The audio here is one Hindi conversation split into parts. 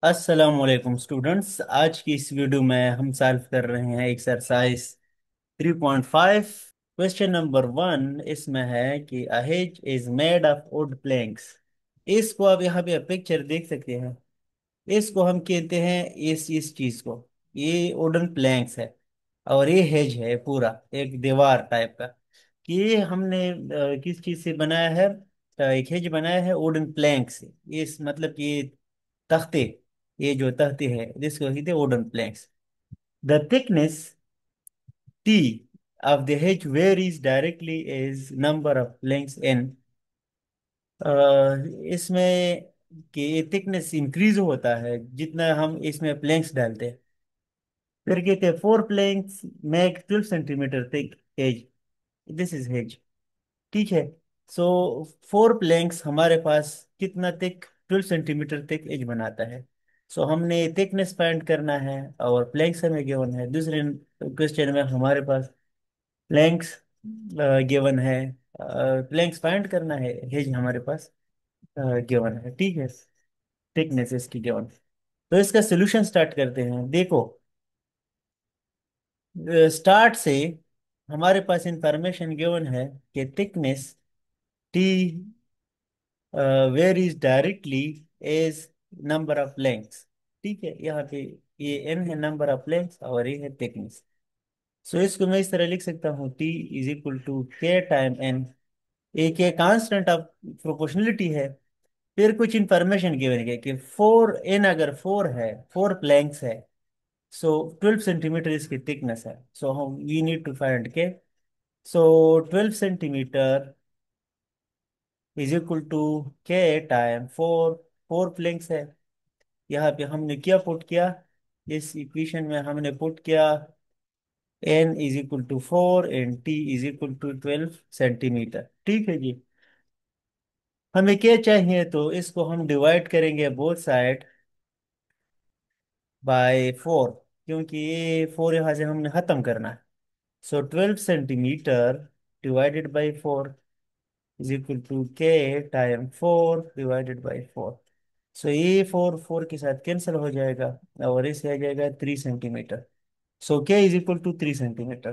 अस्सलाम वालेकुम स्टूडेंट्स। आज की इस वीडियो में हम सॉल्व कर रहे हैं एक्सरसाइज 3.5। क्वेश्चन नंबर 1 इसमें है कि a hedge is made of wood planks. इसको आप यहाँ पे पिक्चर देख सकते हैं। इसको हम कहते हैं इस चीज को, ये वुडन प्लैंक्स है और ये हेज है पूरा एक दीवार टाइप का। कि ये हमने किस चीज से बनाया है? एक हेज बनाया है वुडन प्लैंक से। इस मतलब कि ये तख्ते, ये जो तख्ते हैं जिसको कहते हैं wooden planks. The thickness T of the hedge varies directly as number of planks n। इसमें कि थिकनेस इंक्रीज होता है जितना हम इसमें प्लैंक्स डालते हैं। फिर कहते हैं 4 planks make 12 centimetre thick edge. This is hedge. ठीक है। सो 4 प्लैंक्स हमारे पास कितना थिक, 12 सेंटीमीटर थिक एज बनाता है। सो हमने थिकनेस फाइंड करना है और प्लैंक्स हमें गिवन है। दूसरे क्वेश्चन में हमारे पास प्लैंक्स गिवन है, प्लैंक्स फाइंड करना है, हेज हमारे पास गिवन है। ठीक है, थिकनेस इसकी गिवन। तो इसका सोल्यूशन स्टार्ट करते हैं। देखो, स्टार्ट से हमारे पास इंफॉर्मेशन गिवन है कि thickness T varies directly as number of lengths. ठीक है, यहाँ पे ये एन है नंबर ऑफ लेंथ्स और ये है थिकनेस। सो इसको मैं इस तरह लिख सकता हूँ, T is equal to K time N. एक ये कांस्टेंट ऑफ प्रोपोर्शनलिटी है। फिर कुछ इंफॉर्मेशन गिवन है कि 4 एन, अगर 4 है, 4 प्लैंक्स है, सो 12 सेंटीमीटर इसकी थिकनेस है। सो हम वी नीड टू फाइंड के। सो 12 centimetre is equal to K time 4। 4 planks है। यहाँ पे हमने क्या पुट किया, इस इक्वेशन में हमने पुट किया N is equal to 4 and T is equal to 12 centimetre. ठीक है जी। हमें क्या चाहिए, तो इसको हम डिवाइड करेंगे बोथ साइड बाय 4, क्योंकि ये 4 यहाँ से हमने खत्म करना है। So 12 centimetre divided by 4 is equal to K time 4 divided by 4। So ये 4 4 के साथ कैंसिल हो जाएगा और इसे आ जाएगा 3 सेंटीमीटर। सो के इज इक्वल टू 3 सेंटीमीटर।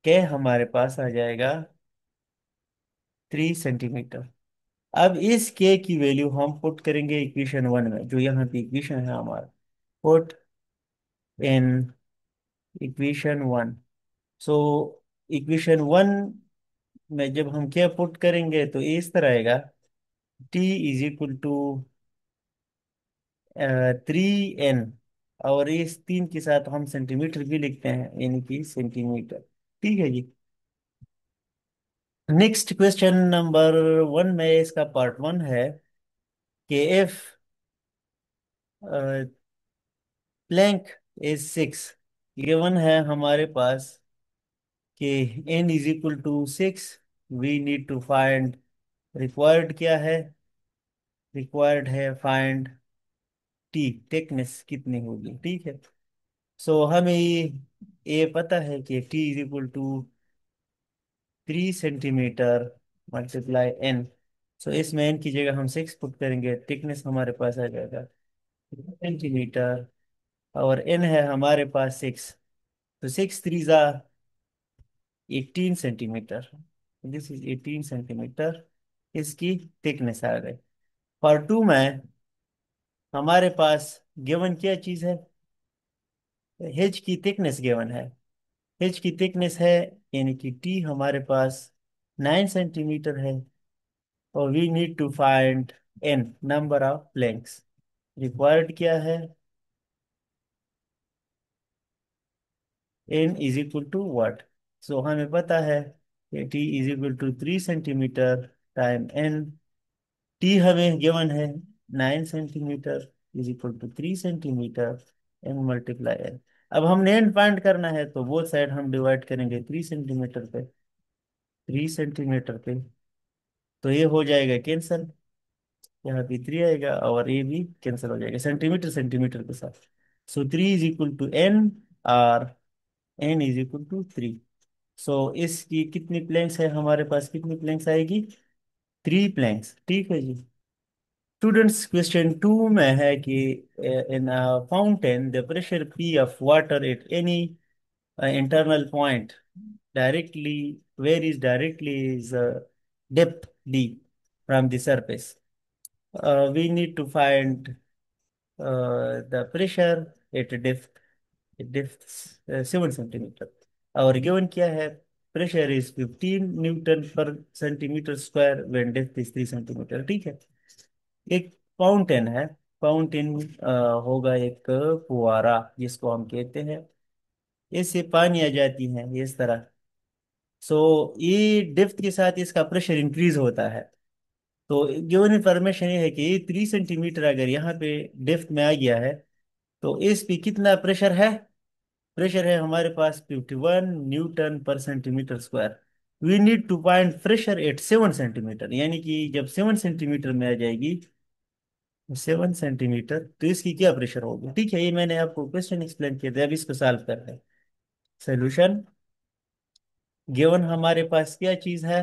के हमारे पास आ जाएगा 3 सेंटीमीटर। अब इस के की वैल्यू हम पुट करेंगे इक्वेशन 1 में, जो यहाँ पे इक्वेशन है हमारा। Put in equation 1। So equation 1 में जब हम क्या पुट करेंगे तो इस तरह आएगा, T is equal to 3 N. और इस 3 के साथ हम सेंटीमीटर भी लिखते हैं, यानी कि सेंटीमीटर। ठीक है जी। नेक्स्ट क्वेश्चन नंबर 1 में इसका पार्ट 1 है कि इफ प्लैंक इज 6, गिवन है हमारे पास कि n is equal to 6, we need to find, required क्या है? रिक्वायर्ड है फाइंड टी, थिकनेस कितनी होगी। ठीक है। सो हमें ये पता है कि T is equal to 3 centimetre multiply N. So इसमें एन की जगह हम 6 पुट करेंगे, थिकनेस हमारे पास आ जाएगा सेंटीमीटर और एन है हमारे पास 6। तो 6 3 18 सेंटीमीटर। दिस इज 18 सेंटीमीटर इसकी थिकनेस आ गई। पार्ट 2 में हमारे पास गिवन क्या चीज है? हेज की थिकनेस गिवन है। हेज की थिकनेस है, यानी कि टी हमारे पास 9 सेंटीमीटर है और we need to find N number of planks. Required क्या है? N is equal to what? So हमें पता है कि T is equal to 3 centimetre time N. T हमें गिवन है 9 centimetre is equal to 3 centimetre N multiply N. अब हमने एन फाइंड करना है तो बोथ साइड हम डिवाइड करेंगे 3 सेंटीमीटर पे। 3 सेंटीमीटर पे तो ये हो जाएगा कैंसल, यहाँ पे 3 आएगा और ये भी कैंसिल हो जाएगा सेंटीमीटर सेंटीमीटर के साथ। सो 3 इज इक्वल टू एन और एन इज इक्वल टू 3। सो इसकी कितनी प्लैंक्स है हमारे पास, कितनी प्लैंक्स आएगी? 3 प्लैंक्स। ठीक है जी। स्टूडेंट्स क्वेश्चन टू में है कि in fountain the pressure P of water at any internal point directly varies directly is depth d from the surface. We need to find the pressure at depth 7 centimeter. Our given क्या है? Pressure is 15 Newton per centimeter square when depth is 3 centimeter. ठीक है। एक फाउंटेन है। फाउंटेन होगा एक फुहारा जिसको हम कहते हैं। इससे पानी आ जाती है इस तरह। सो ये डेप्थ के साथ इसका प्रेशर इंक्रीज होता है। तो गिवन इंफॉर्मेशन ये है कि 3 सेंटीमीटर अगर यहाँ पे डेप्थ में आ गया है तो इस पे कितना प्रेशर है? प्रेशर है हमारे पास 51 न्यूटन पर centimetre square. We need to find pressure at 7 centimetre, यानी कि जब 7 सेंटीमीटर में आ जाएगी, 7 सेंटीमीटर, तो इसकी क्या प्रेशर होगी? ठीक है, ये मैंने आपको क्वेश्चन एक्सप्लेन किया था, अब इसको सॉल्व कर रहे हैं। सोल्यूशन। गिवन हमारे पास क्या चीज है?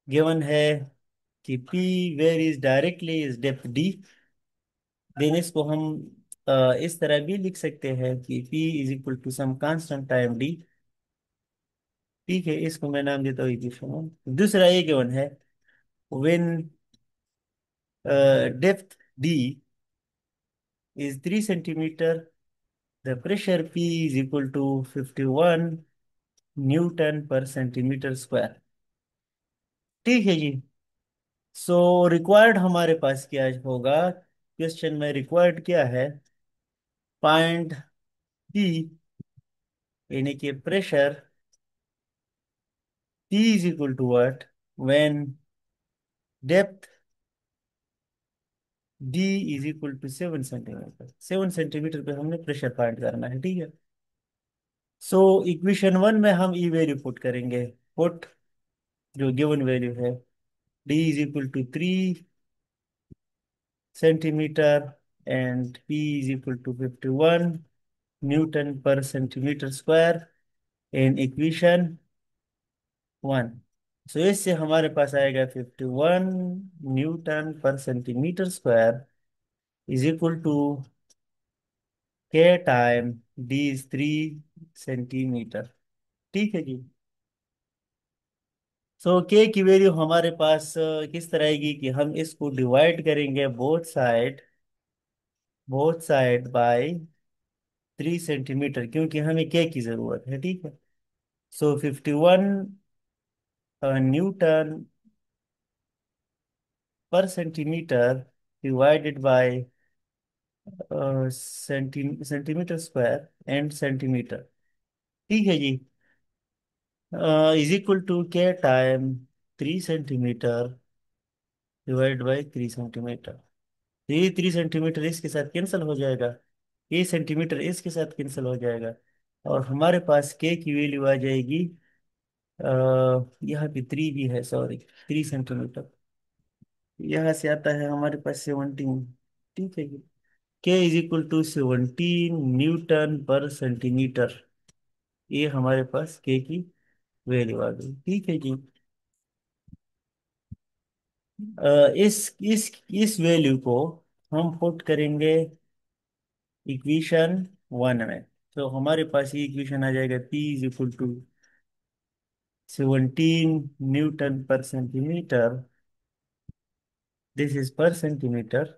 गिवन है कि P varies directly is depth D। Then इसको हम इस तरह भी लिख सकते हैं कि P is equal to some constant time D। ठीक है, इसको मैं नाम देता हूँ इक्वेशन। दूसरा ये गिवन है, when depth D is 3 centimetre, the pressure P is equal to 51 newton पर सेंटीमीटर स्क्वायर। ठीक है जी। सो रिक्वायर्ड हमारे पास क्या होगा? क्वेश्चन में रिक्वायर्ड क्या है? फाइंड P, यानी कि pressure P is equal to what when depth D is equal to 7 centimetre. 7 centimetre पे हमने प्रेशर फाइंड करना है। ठीक है। सो इक्वेशन वन में हम ई वैल्यू पुट करेंगे। पुट जो गिवन वैल्यू है, D is equal to 3 centimetre and P is equal to 51 newton पर centimetre square in equation one. So इससे हमारे पास आएगा 51 न्यूटन पर centimetre square is equal to K time D is 3 centimetre. ठीक है जी। सो के की वैल्यू हमारे पास किस तरह आएगी कि हम इसको डिवाइड करेंगे बोथ साइड बाय 3 सेंटीमीटर, क्योंकि हमें के की जरूरत है। ठीक है। सो 51 न्यूटन पर centimetre divided by centimetre square and centimetre. ठीक है जी। Is equal to K time 3 centimetre divide by 3 centimetre. ये 3 सेंटीमीटर इसके साथ कैंसिल हो जाएगा, ये सेंटीमीटर इसके साथ कैंसिल हो जाएगा, और हमारे पास के की वैल्यू आ जाएगी। यहाँ पे 3 भी है, सॉरी, 3 सेंटीमीटर। यहाँ से आता है हमारे पास 17। ठीक है जी। के इज इक्वल टू 17 न्यूटन पर सेंटीमीटर। ये हमारे पास के की वैल्यू आ गई। ठीक है जी। इस वैल्यू को हम पुट करेंगे इक्वेशन वन में। तो हमारे पास ये इक्वेशन आ जाएगा, P is equal to 17 newton पर centimetre, this is per centimetre,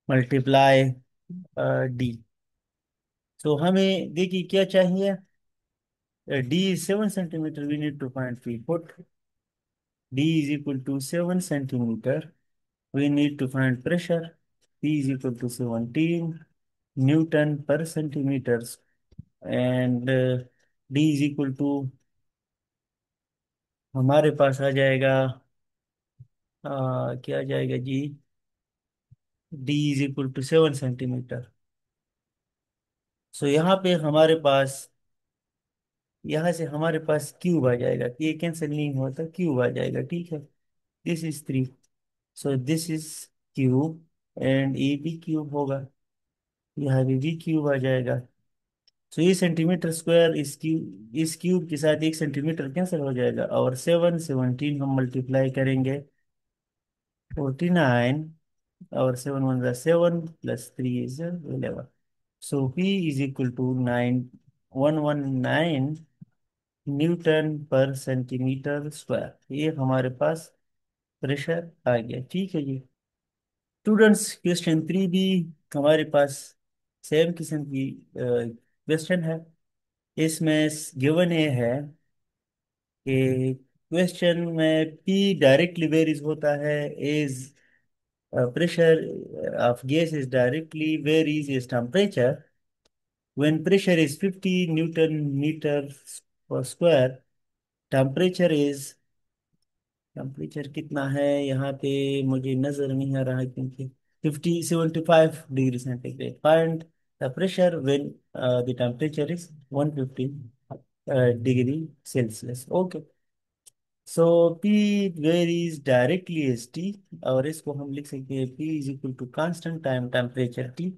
multiply D। तो हमें देखिए क्या चाहिए? D is 7 centimetre, we need to find P। Put D is equal to 7 centimetre, we need to find pressure. P is equal to 17 newton पर centimetre, and D is equal to हमारे पास आ जाएगा, क्या आ जाएगा जी? D is equal to 7 centimetre. So यहाँ पे हमारे पास, यहाँ से हमारे पास क्यूब आ जाएगा, ये कैंसिल नहीं होता, क्यूब आ जाएगा। ठीक है। This is 3, so this is cube, and ये भी क्यूब होगा, यहाँ भी क्यूब आ जाएगा। सो ये सेंटीमीटर स्क्वायर इस क्यूब के साथ 1 सेंटीमीटर कैंसिल हो जाएगा, और 17 हम मल्टीप्लाई करेंगे 49, और 7 1 7 +3 is 11। So P is equal to 9119 newton पर सेंटीमीटर स्क्वायर। ये हमारे पास प्रेशर आ गया। ठीक है जी स्टूडेंट्स, क्वेश्चन 3 भी हमारे पास सेम किस्म की क्वेश्चन है। इसमें गिवन ये है कि क्वेश्चन में पी डायरेक्टली वेरीज होता है as pressure of gas is directly varies is temperature. When pressure is 50 Newton meter per square, temperature is temperature कितना है यहाँ पे मुझे नजर नहीं आ रहा है, क्योंकि 75 degree centigrade. Find the pressure when the temperature is 150 degree Celsius. Okay so P varies directly as T, और इसको हम लिख सकते हैं P is equal to constant time temperature T।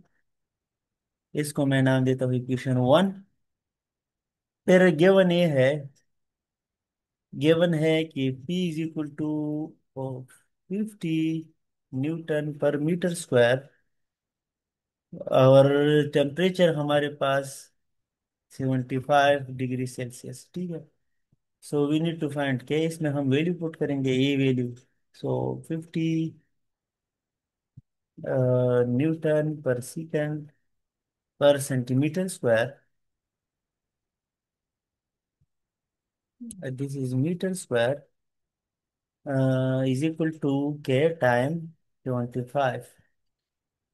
इसको मैं नाम देता हूँ इक्वेशन 1। फिर गिवन है कि P is equal to 50 newton per metre square, और टेम्परेचर हमारे पास 75 डिग्री सेल्सियस। ठीक है so we need to find K, इसमें हम वैल्यू पुट करेंगे ये value. So 50 newton per second per centimetre square, this is metre square, is equal to K time 75।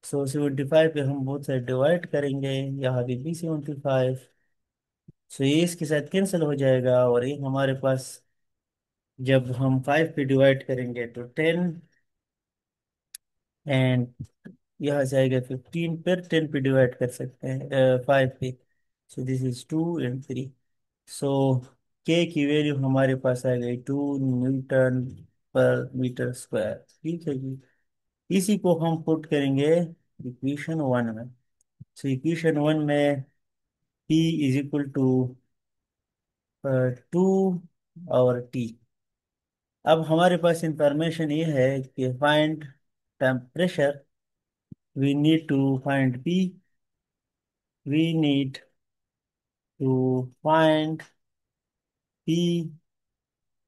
So 75 पे हम बहुत सारे डिवाइड करेंगे, यहाँ पे भी 75। सो ये इसके साथ कैंसिल हो जाएगा, और ये हमारे पास जब हम 5 पे डिवाइड करेंगे तो 10, एंड यहाँ से आएगा 15, फिर 10 पे डिवाइड कर सकते हैं 5 पे। So this is 2 and 3। सो के की वैल्यू हमारे पास आ गई 2 न्यूटन पर मीटर स्क्वायर। ठीक है जी इसी को हम पुट करेंगे इक्वेशन 1 में। सो इक्वेशन 1 में P इज इक्वल टू 2 और T। अब हमारे पास इंफॉर्मेशन ये है कि find temperature, we need to find P, we need to find P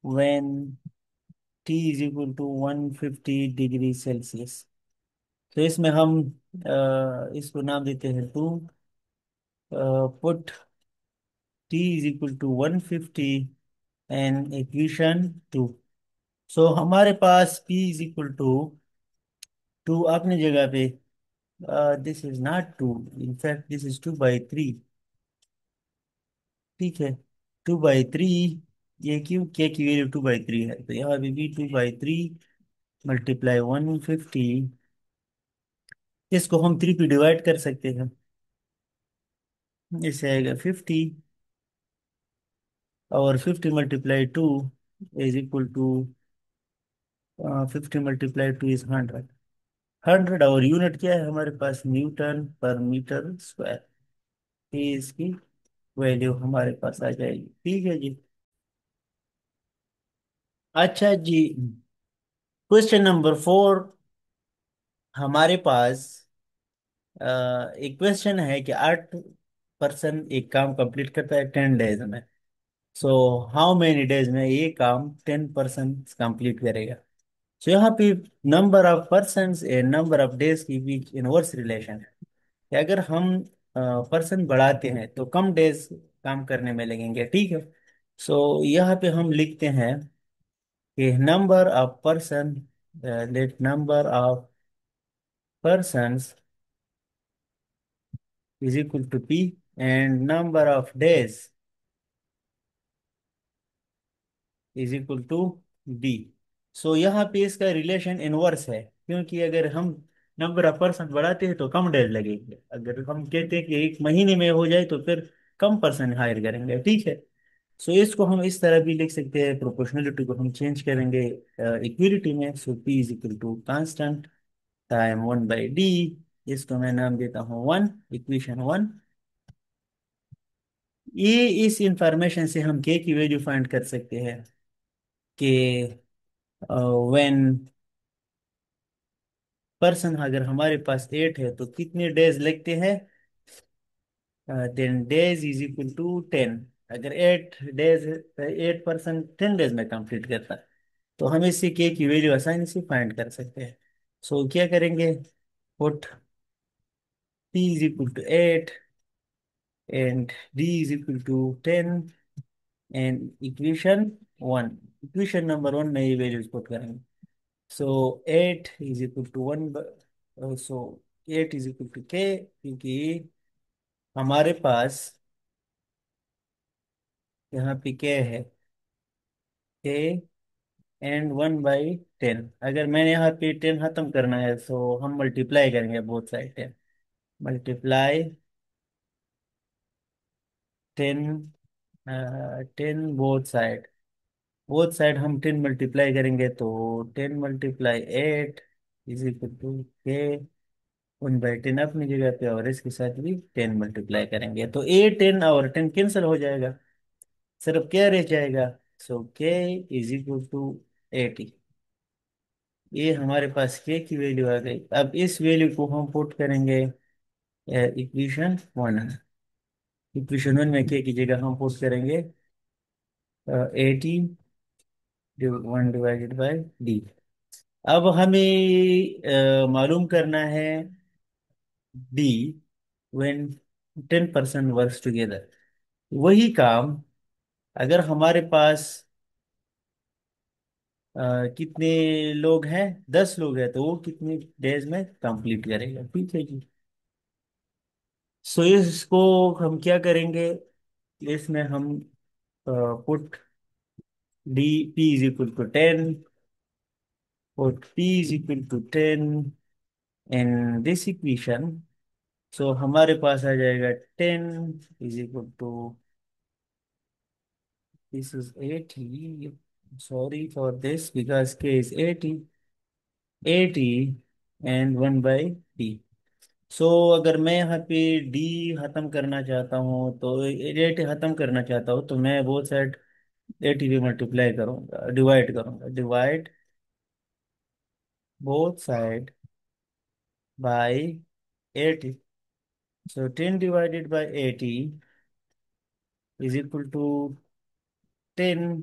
when T is equal to 150 degree Celsius. तो इसमें हम इसको नाम देते हैं 2, put T is equal to 150 and equation 2। So हमारे पास P इज इक्वल टू 2 अपनी जगह पे, this is not 2, in fact this is 2/3। ठीक है 2/3, ये क्यों, के की वैल्यू 2/3 है, तो यहाँ पे भी 2/3 मल्टीप्लाई 150, इसको हम 3 पे डिवाइड कर सकते हैं। इससे आएगा 50, और 50 multiply 2 is equal to 50 multiply 2 is 100। और यूनिट क्या है हमारे पास, न्यूटन पर मीटर स्क्वायर। ये इसकी वैल्यू हमारे पास आ जाएगी। ठीक है जी अच्छा जी क्वेश्चन नंबर 4 हमारे पास एक क्वेश्चन है कि 8 पर्सन एक काम कंप्लीट करता है 10 डेज में। सो हाउ मेनी डेज में ये काम 10 पर्सन कंप्लीट करेगा। सो यहाँ पे number of person and number of days के बीच इनवर्स रिलेशन है कि अगर हम पर्सन बढ़ाते हैं तो कम डेज काम करने में लगेंगे। ठीक है सो यहाँ पे हम लिखते हैं कि number of person, let number of persons is equal to P, and number of days is equal to D। सो यहाँ पे इसका रिलेशन इनवर्स है, क्योंकि अगर हम नंबर ऑफ पर्सन बढ़ाते हैं तो कम डेज लगेंगे, अगर हम कहते हैं कि एक महीने में हो जाए तो फिर कम पर्सन हायर करेंगे। ठीक है सो इसको हम इस तरह भी लिख सकते हैं, प्रोपोर्शनलिटी को हम चेंज करेंगे इक्विलिटी में। So P is equal to constant time 1/D, इसको मैं नाम देता हूँ 1, इक्वेशन 1। ये इस इंफॉर्मेशन से हम के की वैल्यू फाइंड कर सकते हैं कि व्हेन पर्सन, अगर हमारे पास 8 है तो कितने डेज लगते हैं, then days is equal to 10। अगर 8 डेज, 8 पर्सन 10 डेज में कंप्लीट करता है, तो हम इससे के की वैल्यू आसानी से फाइंड कर सकते हैं। सो क्या करेंगे, put p is equal to 8 and d is equal to 10 and equation 1, equation number 1 में ये वैल्यूज पुट करेंगे। So 8 is equal to 1, so 8 is equal to K, क्योंकि हमारे पास यहाँ पे क्या है, के एंड 1/10। अगर मैंने यहाँ पे 10 खत्म करना है तो हम मल्टीप्लाई करेंगे both side, 10 multiply 10, 10 both side हम 10 मल्टीप्लाई करेंगे, तो 10 × 8 इज इक्वल टू के 1/10 अपनी जगह पे, और इसके साथ भी 10 मल्टीप्लाई करेंगे तो 10 और 10 कैंसिल हो जाएगा, सिर्फ क्या रह जाएगा। सो के इज इक्वल टू 80। ये हमारे पास के की वैल्यू आ गई। अब इस वैल्यू को हम पुट करेंगे इक्वेशन 1। इक्वेशन 1 में के की जगह हम पुट करेंगे 80 1/डी। अब हमें मालूम करना है D when 10 person works together. वही काम अगर हमारे पास कितने लोग हैं, 10 लोग हैं, तो वो कितने डेज में कंप्लीट करेगा, ठीक है जी। सो इसको हम क्या करेंगे, इसमें हम put D P is equal to 10, put P is equal to 10 in this equation. So हमारे पास आ जाएगा 10 is equal to, this is 80, sorry for this because K is 80, 80 and 1/d। सो अगर मैं यहाँ पे डी खत्म करना चाहता हूँ, तो 80 खत्म करना चाहता हूँ, तो मैं बोथ साइड 80 पे मल्टीप्लाई करूंगा, डिवाइड करूंगा, divide both side by 80। So 10 divided by 80 is equal to 10,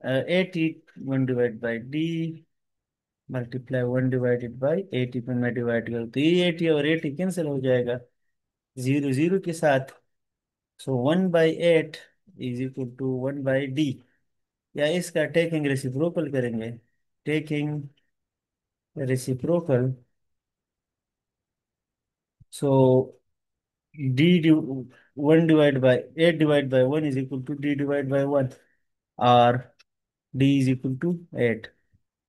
80 1 divide by D multiply 1 divided by 80 पे मैं डिवाइड करूँ तो ये 80 और 80 कैंसिल हो जाएगा जीरो जीरो के साथ। सो 1/8 इज इक्वल टू 1/d, या इसका टेकिंग रेसिप्रोकल करेंगे, taking reciprocal. So D 1/8 divide by 1 is equal to D divide by 1, और D is equal to 8।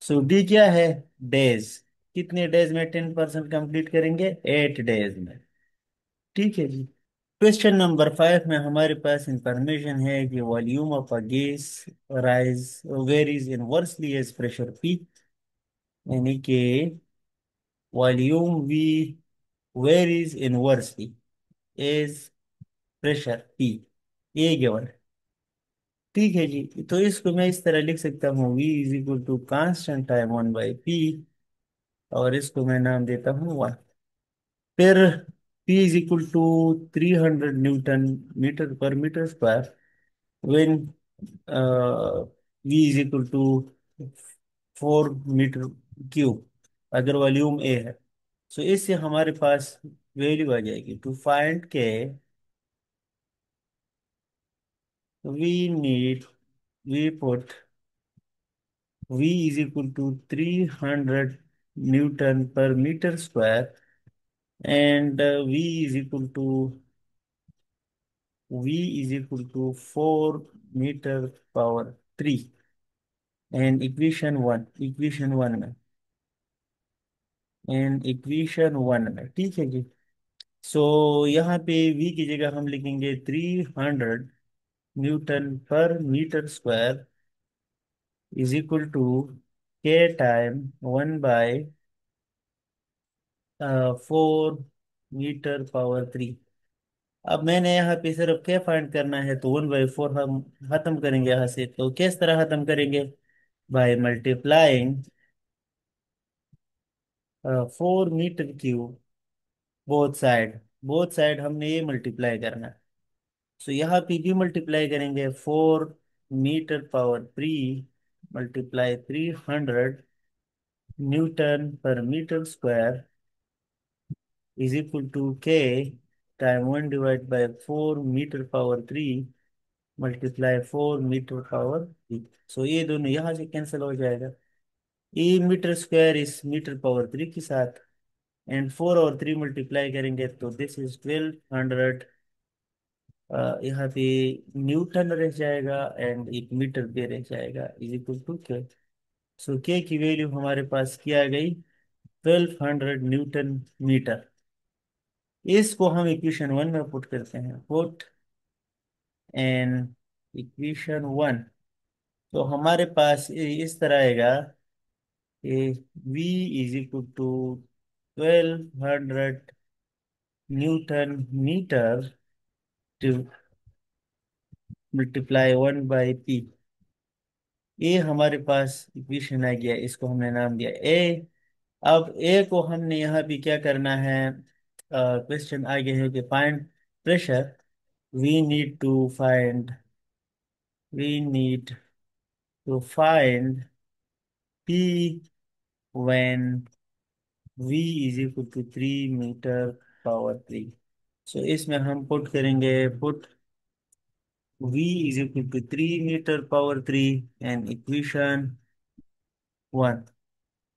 So D क्या है, डेज, कितने डेज में 10 पर्सन कंप्लीट करेंगे, 8 डेज में, ठीक है जी। क्वेश्चन नंबर 5 में हमारे पास इंफॉर्मेशन है कि volume of a gas rise varies inversely as pressure P, यानी कि volume V varies inversely as pressure P, ये गिवन है, ठीक है जी। तो इसको मैं इस तरह लिख सकता हूँ, V is equal to constant time 1/p, और इसको मैं नाम देता हूँ 1। फिर P is equal to 300 newton metre per metre square when V is equal to 4 metre cube, अगर वॉल्यूम ए है। सो इससे हमारे पास वैल्यू आ जाएगी to find K we need, we put V is equal to 300 newton per metre square and V is equal to 4 metre power 3 and equation one में, ठीक है जी। सो यहाँ पे V की जगह हम लिखेंगे 300 newton per metre square is equal to K time 1/4 metre power 3, अब मैंने यहाँ पे सिर्फ क्या फाइंड करना है, तो 1/4 हम खत्म करेंगे यहाँ से। तो किस तरह खत्म करेंगे? By multiplying 4 metre cube both side हमने ये मल्टीप्लाई करना है। सो यहाँ पे भी मल्टीप्लाई करेंगे, 4 metre power 3 multiply 300 newton per metre square is equal to K time 1/4 metre power 3 multiply 4 metre power 3। So ये दोनों यहाँ से कैंसिल हो जाएगा। ई मीटर स्क्वायर इस मीटर पावर 3 के साथ, एंड 4 और 3 मल्टीप्लाई करेंगे तो दिस इज 1200। यहाँ पे न्यूटन रह जाएगा एंड एक मीटर पे रह जाएगा, इज इक्वल टू के। सो के की वैल्यू हमारे पास क्या आ गई? 1200 न्यूटन मीटर। इसको हम इक्वेशन 1 में पुट करते हैं, पुट एन इक्वेशन 1। तो हमारे पास इस तरह आएगा कि V is equal to 1200 newton metre to multiply 1/P। ये हमारे पास इक्वेशन आ गया, इसको हमने नाम दिया ए। अब ए को हमने यहाँ भी क्या करना है? क्वेश्चन आगे है कि find pressure. We need to find we need to find P when V is equal to 3 metre power 3। So इसमें हम पुट करेंगे, put V is equal to 3 metre power 3 and equation 1।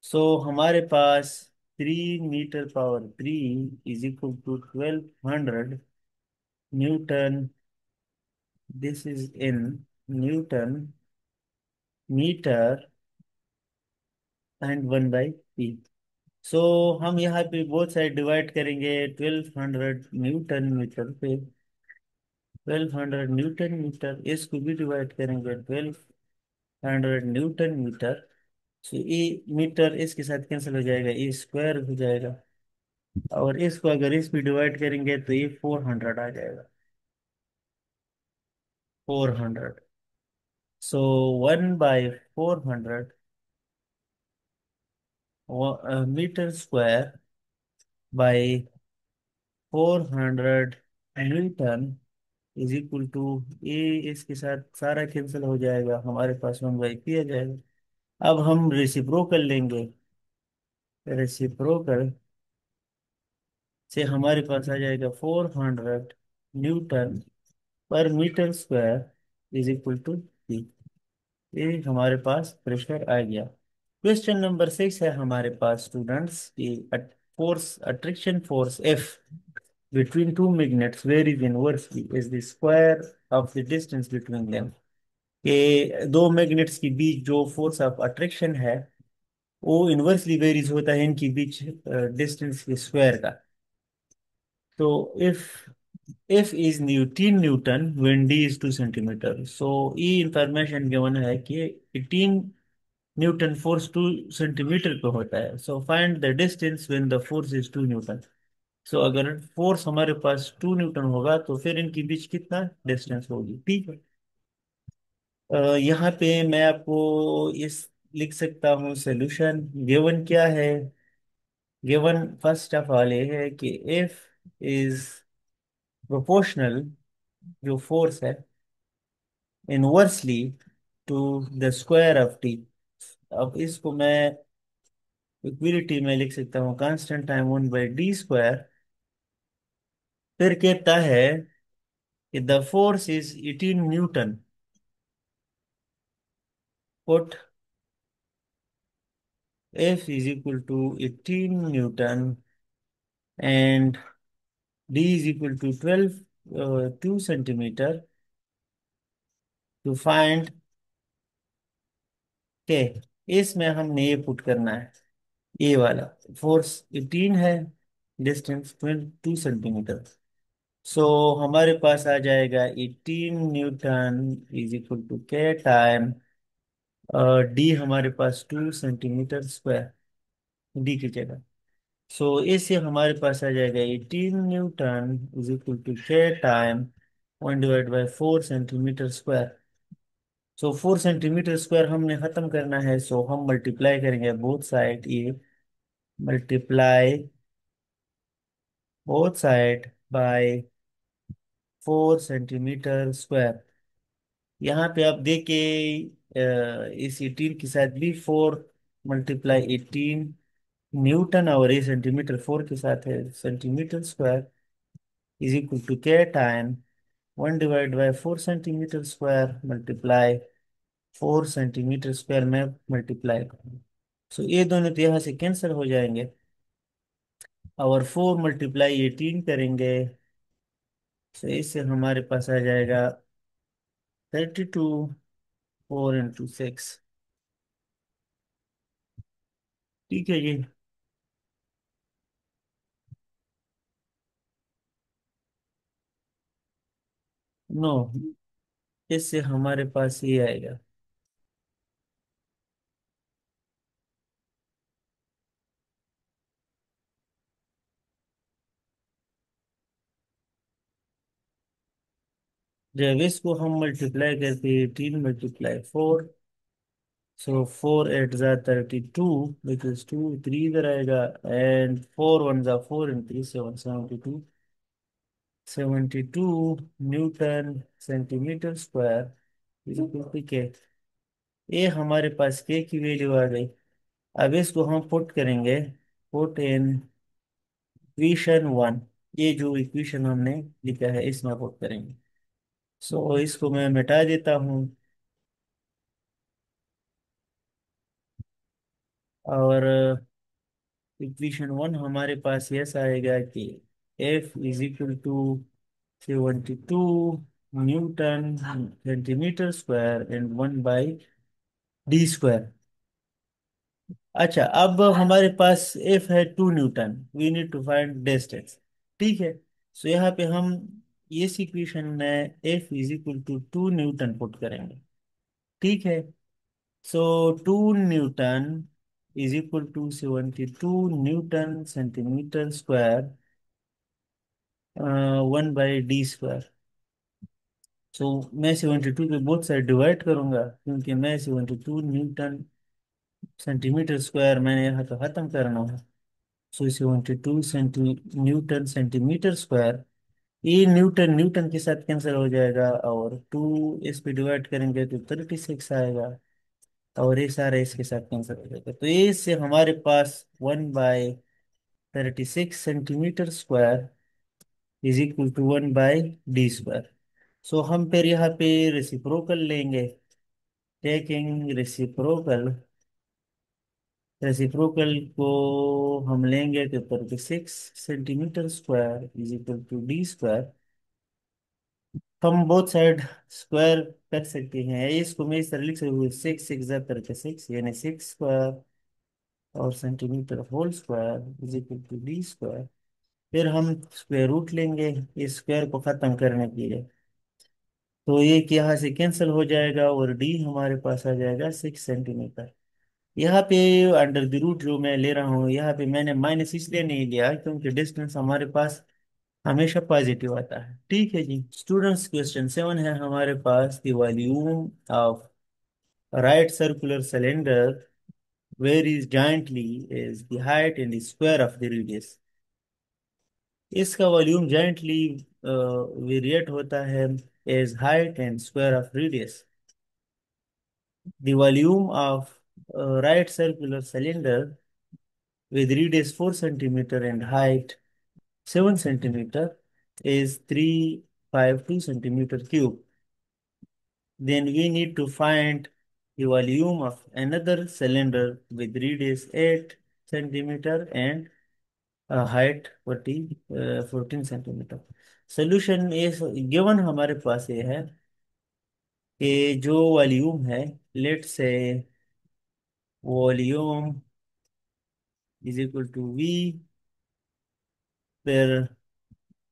So हमारे पास 3 metre power 3 is equal to 1200 newton, this is in newton metre and 1/P। सो हम यहाँ पे बोथ साइड डिवाइड करेंगे 1200 न्यूटन मीटर पे 1200 न्यूटन मीटर, इसको भी डिवाइड करेंगे 1200 न्यूटन मीटर। सो ये मीटर इसके साथ कैंसिल हो जाएगा, ये स्क्वायर हो जाएगा, और इसको अगर इस पे डिवाइड करेंगे तो ये 400 आ जाएगा, 400। So 1/400 metre square by 400 newton is equal to A. इसके साथ सारा कैंसिल हो जाएगा, हमारे पास 1/P आ जाएगा। अब हम रेसिप्रोकल लेंगे, रेसिप्रोकल से हमारे पास आ जाएगा 400 newton per metre square is equal to P. ये हमारे पास प्रेशर आ गया। क्वेश्चन नंबर 6 है हमारे पास स्टूडेंट्स की, force attraction force F between two magnets varies inversely is the square of the distance between them। कि दो मैग्नेट्स के बीच जो फोर्स ऑफ अट्रैक्शन है वो इनवर्सली वेरीज होता है इनके बीच डिस्टेंस के स्क्वायर का। तो if is newton when D is 2 centimetre. So ये इंफॉर्मेशन गिवन है कि 18 न्यूटन फोर्स 2 सेंटीमीटर पे होता है। So find the distance when the force is 2 newton. So अगर फोर्स हमारे पास 2 न्यूटन होगा तो फिर इनके बीच कितना डिस्टेंस होगी, ठीक है। यहाँ पे मैं आपको इस लिख सकता हूँ सोल्यूशन। गिवन क्या है? गिवन फर्स्ट ऑफ ऑल ये है कि इफ इज प्रोपोर्शनल, जो फोर्स है, inversely to the square of T. अब इसको मैं इक्विलिटी में लिख सकता हूँ, कांस्टेंट टाइम 1/d स्क्वायर। फिर कहता है कि the force is 18 Newton, put F is equal to 18 Newton and D is equal to 2 centimeter to find K। इसमें हमने ये पुट करना है, ये वाला फोर्स 18 है, डिस्टेंस 2 सेंटीमीटर। सो हमारे पास आ जाएगा 18 Newton is equal to K time D, हमारे पास 2 सेंटीमीटर स्क्वायर डी की जगह। सो इससे हमारे पास आ जाएगा 18 Newton is equal to K time 1/4 centimetre square. So 4 centimetre square हमने खत्म करना है, सो हम मल्टीप्लाई करेंगे बोथ साइड, ये multiply both side bye 4 centimetre square. यहाँ पे आप देखे इस 18 के साथ भी 4 × 18 न्यूटन, और ये सेंटीमीटर 4 के साथ है, centimetre square is equal to K time 1/4 centimetre square multiply 4 centimetre square में मल्टीप्लाई करूँ। सो ये दोनों तो यहाँ से कैंसिल हो जाएंगे, और 4 × 18 करेंगे, सो इससे हमारे पास आ जाएगा 32, 4 × 6। ठीक है जी। नो, इससे हमारे पास ये आएगा। जब इसको हम मल्टीप्लाई करते हैं 18 × 4, सो 4 8 जा 32, विच इज 2, 3 इधर आएगा, एंड 4 1 जा 4 and 3 7 72, 72 newton centimetre square is equal to K. ये हमारे पास के की वैल्यू आ गई। अब इसको हम पुट करेंगे, पुट इन इक्वेशन 1। ये जो इक्वेशन हमने लिखा है इसमें पुट करेंगे। सो इसको मैं मिटा देता हूँ, और इक्वेशन 1 हमारे पास ऐसा आएगा कि F is equal to 72 newton centimetre square and 1/d square. अच्छा, अब हमारे पास एफ है 2 newton, we need to find distance. ठीक है, सो यहाँ पे हम इस इक्वेशन में F is equal to 2 newton put करेंगे। ठीक है, so 2 newton is equal to 72 newton centimetre square 1/d square. So मैं 72 पे बोथ साइड डिवाइड करूंगा, क्योंकि मैं 72 न्यूटन सेंटीमीटर स्क्वायर मैंने यहाँ तो खत्म करना है। सो 72 न्यूटन सेंटीमीटर स्क्वायर, ये न्यूटन न्यूटन के साथ कैंसिल हो जाएगा, और 2 इस पे डिवाइड करेंगे तो 36 आएगा, और ये सारा इसके साथ कैंसिल हो जाएगा, तो ये इससे हमारे पास 1/36 centimetre square is equal to 1/d square. So हम फिर यहाँ पे रेसिप्रोकल लेंगे, टेकिंग रेसिप्रोकल, रेसिप्रोकल को हम लेंगे तो 36 centimetre square is equal to d square. हम बोथ साइड स्क्वायर कर सकते हैं, इसको मैं इस तरह लिख सकता हूँ, 6 6 यानी 6 स्क्वायर और centimetre whole square is equal to d square. फिर हम स्क्वायर रूट लेंगे इस स्क्वायर को खत्म करने के लिए, तो ये कि यहाँ से कैंसिल हो जाएगा, और डी हमारे पास आ जाएगा 6 सेंटीमीटर। यहाँ पे अंडर द रूट जो मैं ले रहा हूँ, यहाँ पे मैंने माइनस इसलिए नहीं लिया क्योंकि डिस्टेंस हमारे पास हमेशा पॉजिटिव आता है। ठीक है जी। स्टूडेंट्स, क्वेश्चन 7 है हमारे पास, the volume of right circular cylinder varies jointly is the height and square of the radius. इसका वॉल्यूम जॉइंटली वेरिएट होता है as height and square of radius. The volume of right circular cylinder with radius 4 centimeter and height 7 centimeter is 352 centimeter cube. Then we need to find the volume of another cylinder with radius 8 centimeter and height 14 centimeter. Solution is given, हमारे पास ये है कि जो वॉल्यूम है, let say volume is equal to V, फिर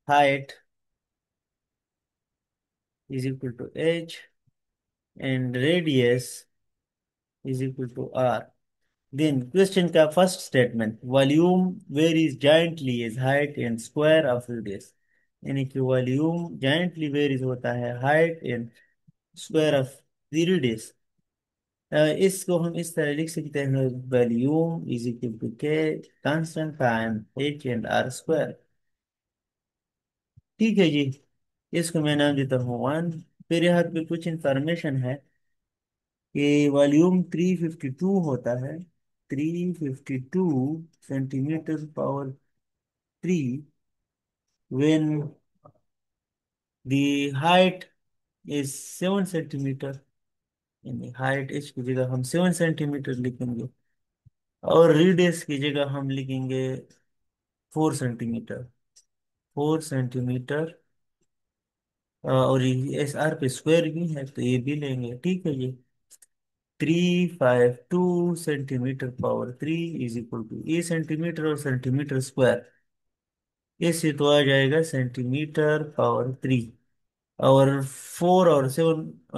height is equal to h, and radius is equal to r. Then question का first statement, volume varies jointly is height and square of radius. यानी कि वॉल्यूम जायंटली वेरीज होता है height and square of the radius. इसको हम इस तरह लिख सकते हैं, volume is equal to K constant time H and R square. ठीक है जी, इसको मैं नाम देता हूँ वन। फिर यहाँ पे कुछ इंफॉर्मेशन है कि वॉल्यूम 352 होता है, 352 centimetre power 3, when the height is 7 centimetre. यानी हाइट एच की जगह हम 7 सेंटीमीटर लिखेंगे, और रेडियस की जगह हम लिखेंगे 4 सेंटीमीटर। 4 सेंटीमीटर, और एस आर पे स्क्वायर भी है तो ये भी लेंगे। ठीक है जी, 352 centimetre power 3 is equal to, ये सेंटीमीटर और सेंटीमीटर स्क्वायर, इससे तो आ जाएगा सेंटीमीटर पावर 3। और 4 और 7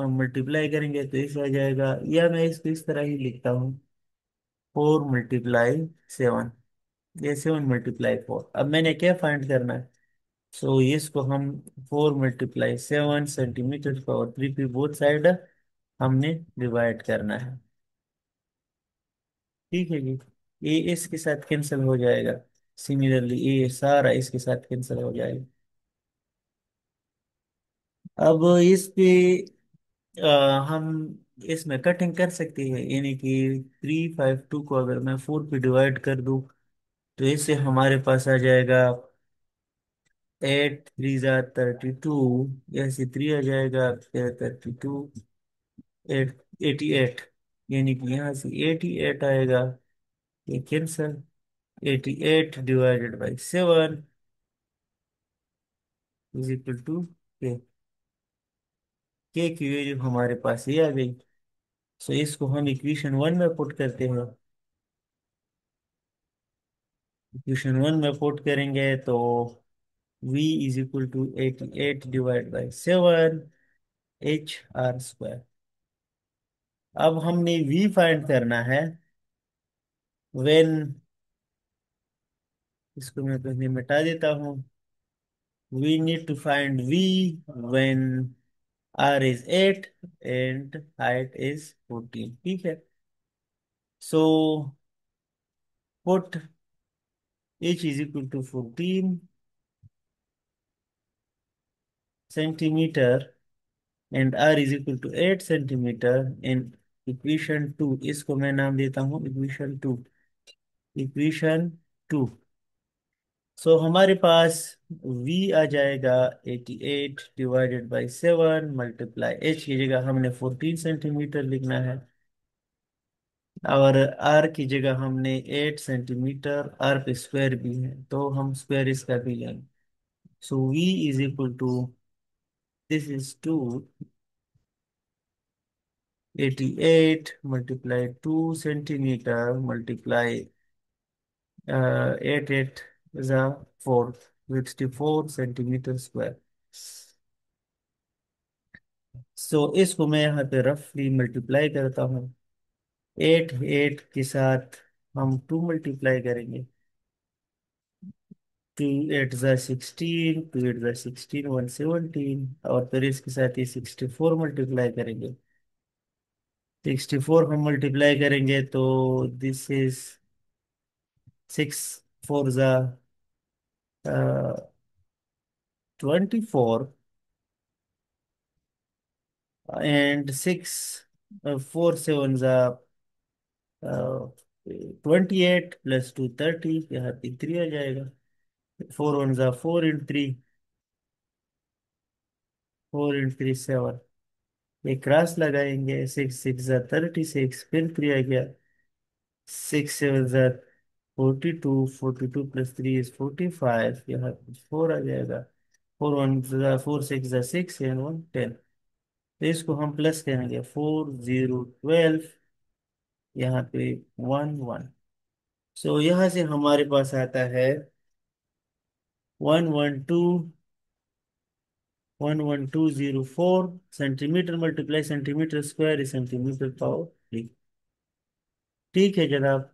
मल्टीप्लाई करेंगे तो इसे आ जाएगा, या मैं इसको इस तरह ही लिखता हूँ, 4 × 7, ये 7 × 4। अब मैंने क्या फाइंड करना है, सो इसको हम 4 × 7 सेंटीमीटर पावर 3 पे बोथ साइड हमने डिवाइड करना है। ठीक है जी, ये इसके साथ कैंसिल हो जाएगा, सिमिलरली ये सारा इसके साथ कैंसिल हो जाएगा। अब इस पे हम इसमें कटिंग कर सकते हैं, यानी कि 352 को अगर मैं 4 पे डिवाइड कर दूं तो इससे हमारे पास आ जाएगा 8 3 × 32, ऐसे 3 आ जाएगा, फिर 32, 88, यानी कि यहाँ से 88 आएगा, ये cancel. 88 divided by 7 is equal to K की वैल्यू हमारे पास ये आ गई। सो इसको हम इक्वेशन 1 में पुट करते हैं। इक्वेशन 1 में पुट करेंगे तो v is equal to 88 divide by 7 H R square. अब हमने v फाइंड करना है व्हेन, इसको मैं पहले मिटा देता हूँ। We need to find v when r is 8 and height is 14। ठीक है, so put h is equal to 14 centimetre and r is equal to 8 centimetre in equation 2। इसको मैं नाम देता हूँ इक्वेशन 2। इक्वेशन 2, सो हमारे पास v आ जाएगा 88 डिवाइडेड बाई 7 मल्टीप्लाई h की जगह हमने 14 सेंटीमीटर लिखना है, और r की जगह हमने 8 सेंटीमीटर, r पे स्क्वायर भी है तो हम स्क्वायर इसका भी लेंगे। So v is equal to, this is 2, 88 multiply 2 centimetre multiply 8 is a 4, 64 centimetre square. So इसको मैं यहाँ पे रफली मल्टीप्लाई करता हूँ। 8 8 के साथ हम 2 मल्टीप्लाई करेंगे, 2 8 × 16, 2 8 × 16 117, और फिर इसके साथ ही 64 मल्टीप्लाई करेंगे। 64 हम मल्टीप्लाई करेंगे तो दिस इज 6 4 ज़ा 24, एंड 6 4 7 ज़ा 28 +2 30, यहाँ पे 3 आ जाएगा। 4 1 ज़ा 4 × 3, 4 × 3 7, एक क्रॉस लगाएंगे, 6 6 ज़ा 36, फिर 3 आ गया। 6 7 ज़ा 42, 42 + 3 इज 45, यहाँ पे 4 आ जाएगा। 4 1 ज़ा 4 6 ज़ा 6 एंड 1 10, तो इसको हम प्लस करेंगे, 4 0 12, यहाँ पे 1 1। सो यहाँ से हमारे पास आता है 112 11204 centimetre multiply centimetre square is centimetre power 3। ठीक है जनाब।